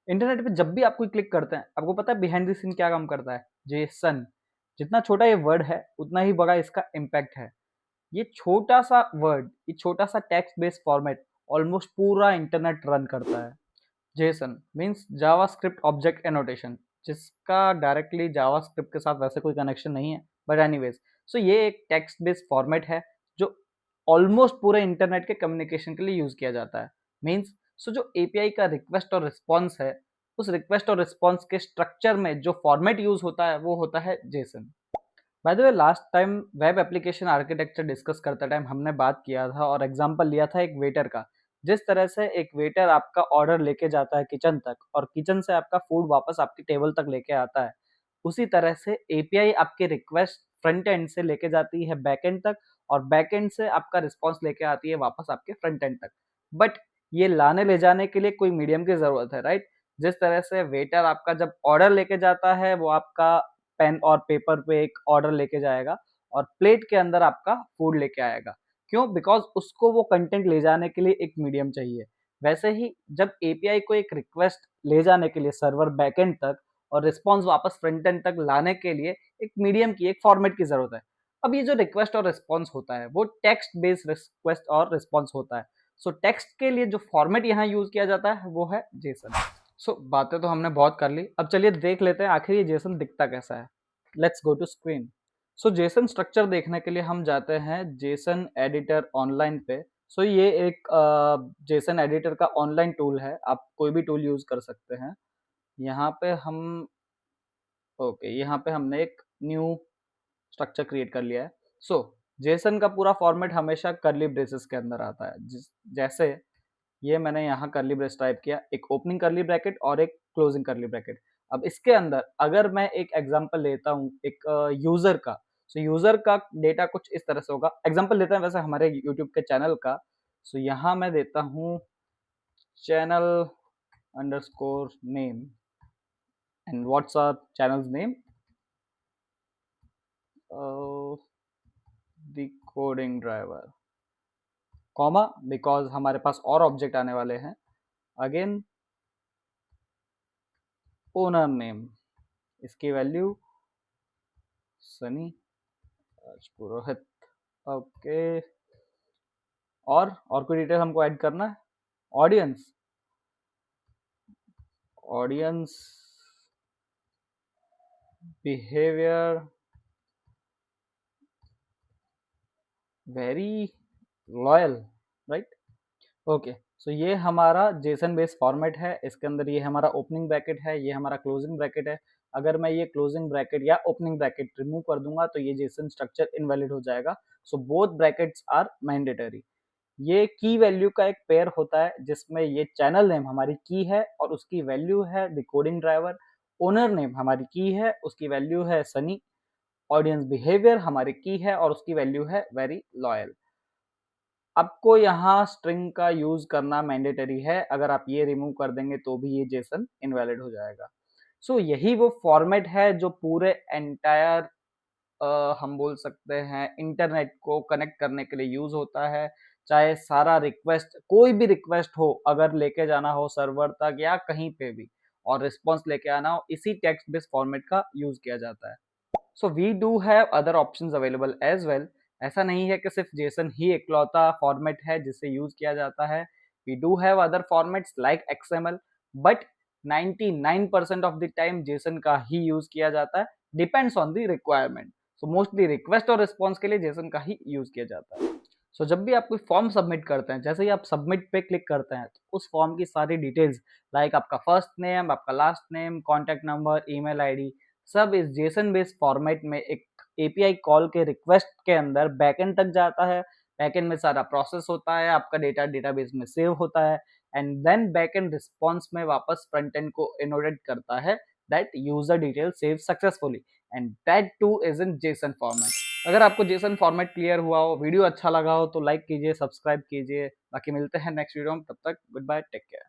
Internet पे जब भी आप कोई क्लिक करते हैं, आपको पता है बिहाइंड द सीन क्या काम करता है? जेसन। जितना छोटा ये वर्ड है, उतना ही बड़ा इसका इम्पैक्ट है। ये छोटा-सा वर्ड, ये छोटा-सा टेक्स्ट बेस्ड फॉर्मेट ऑलमोस्ट पूरा इंटरनेट रन करता है। Jason means JavaScript object annotation, जिसका डायरेक्टली जावास्क्रिप्ट के साथ वैसे कोई कनेक्शन नहीं है, बट एनीवेज सो ये एक टेक्स्ट बेस्ड फॉर्मेट है जो ऑलमोस्ट पूरे इंटरनेट के कम्युनिकेशन के लिए यूज किया जाता है। मीन्स सो जो एपीआई का रिक्वेस्ट और रिस्पॉन्स है, उस रिक्वेस्ट और रिस्पॉन्स के स्ट्रक्चर में जो फॉर्मेट यूज होता है वो होता है Jason. By the way last time web application architecture discuss करते टाइम हमने बात किया था और एग्जांपल लिया था एक वेटर का। जिस तरह से एक वेटर आपका ऑर्डर लेके जाता है किचन तक और किचन से आपका फूड वापस आपकी टेबल तक लेके आता है, उसी तरह से एपीआई आपके रिक्वेस्ट फ्रंट एंड से लेके जाती है बैक एंड तक और बैक एंड से आपका रिस्पॉन्स लेके आती है वापस आपके फ्रंट एंड तक। बट ये लाने ले जाने के लिए कोई मीडियम की जरूरत है, राइट? जिस तरह से वेटर आपका जब ऑर्डर लेके जाता है, वो आपका पेन और पेपर पे एक ऑर्डर लेके जाएगा और प्लेट के अंदर आपका फूड लेके आएगा। क्यों? बिकॉज उसको वो कंटेंट ले जाने के लिए एक मीडियम चाहिए। वैसे ही जब एपीआई को एक रिक्वेस्ट ले जाने के लिए सर्वर बैकएंड तक और रिस्पॉन्स वापस फ्रंट एंड तक लाने के लिए एक मीडियम की, एक फॉर्मेट की जरूरत है। अब ये जो रिक्वेस्ट और रिस्पॉन्स होता है वो टेक्स्ट बेस्ड रिक्वेस्ट और रिस्पॉन्स होता है। सो टेक्स्ट के लिए जो फॉर्मेट यहाँ यूज किया जाता है वो है जेसन। बातें तो हमने बहुत कर ली, अब चलिए देख लेते हैं आखिर ये जेसन दिखता कैसा है। Let's go to screen. JSON structure देखने के लिए हम जाते हैं जेसन एडिटर ऑनलाइन पे। ये एक जेसन एडिटर का ऑनलाइन टूल है, आप कोई भी टूल यूज कर सकते हैं। यहाँ पे हम यहाँ पे हमने एक न्यू स्ट्रक्चर क्रिएट कर लिया है। जेसन का पूरा फॉर्मेट हमेशा कर्ली ब्रेसेस के अंदर आता है। जैसे ये मैंने यहाँ कर्ली ब्रेस टाइप किया, एक ओपनिंग कर्ली ब्रैकेट और एक क्लोजिंग कर्ली ब्रैकेट। अब इसके अंदर अगर मैं एक एग्जांपल लेता हूँ एक यूजर का, यूजर का डेटा कुछ इस तरह से होगा। एग्जांपल लेते हैं वैसे हमारे यूट्यूब के चैनल का। यहाँ मैं देता हूँ channel underscore name and what's our channels name, decoding driver, comma, because हमारे पास और ऑब्जेक्ट आने वाले हैं। अगेन ओनर नेम, इसकी वैल्यू सनी पुरोहित। ओके, और कोई डिटेल हमको ऐड करना है? Audience, audience behaviour very loyal, right? Okay, ये हमारा जेसन बेस्ड फॉर्मेट है। इसके अंदर ये हमारा ओपनिंग ब्रैकेट है, ये हमारा क्लोजिंग ब्रैकेट है। अगर मैं ये क्लोजिंग ब्रैकेट या ओपनिंग ब्रैकेट रिमूव कर दूंगा तो ये जेसन स्ट्रक्चर इनवैलिड हो जाएगा। Both brackets are mandatory. ये की वैल्यू का एक पेयर होता है जिसमें ये चैनल नेम हमारी की है और उसकी वैल्यू है डिकोडिंग ड्राइवर। ओनर नेम हमारी की है, उसकी वैल्यू है सनी। ऑडियंस बिहेवियर हमारी की है और उसकी वैल्यू है वेरी लॉयल। आपको यहाँ स्ट्रिंग का यूज करना मैंडेटरी है, अगर आप ये रिमूव कर देंगे तो भी ये जेसन इनवैलिड हो जाएगा। यही वो फॉर्मेट है जो पूरे एंटायर हम बोल सकते हैं इंटरनेट को कनेक्ट करने के लिए यूज होता है। चाहे सारा रिक्वेस्ट, कोई भी रिक्वेस्ट हो, अगर लेके जाना हो सर्वर तक या कहीं पे भी और रिस्पॉन्स लेके आना हो, इसी टेक्स्ट बेस्ड फॉर्मेट का यूज किया जाता है। We do have other options available as well. ऐसा नहीं है कि सिर्फ जेसन ही इकलौता फॉर्मेट है जिसे यूज किया जाता है। We do have other formats like XML, but 99% of the time JSON का ही यूज किया जाता है, depends on the requirement. Mostly request और रिस्पॉन्स के लिए जेसन का ही यूज किया जाता है। जब भी आप कोई फॉर्म सबमिट करते हैं, जैसे ही आप सबमिट पे क्लिक करते हैं तो उस फॉर्म की सारी डिटेल्स लाइक आपका फर्स्ट नेम, आपका last name, contact number, email ID, सब इस जेसन बेस्ड फॉर्मेट में एक एपीआई कॉल के रिक्वेस्ट के अंदर बैकएंड तक जाता है। बैकएंड में सारा प्रोसेस होता है, आपका डेटा डेटाबेस में सेव होता है एंड देन बैकएंड रिस्पॉन्स में वापस फ्रंट एंड को इनोडेट करता है that user detail save successfully and that two is in JSON format. अगर आपको जेसन फॉर्मेट क्लियर हुआ हो, वीडियो अच्छा लगा हो तो लाइक कीजिए, सब्सक्राइब कीजिए। बाकी मिलते हैं नेक्स्ट वीडियो में, तब तक गुड बाय, टेक केयर।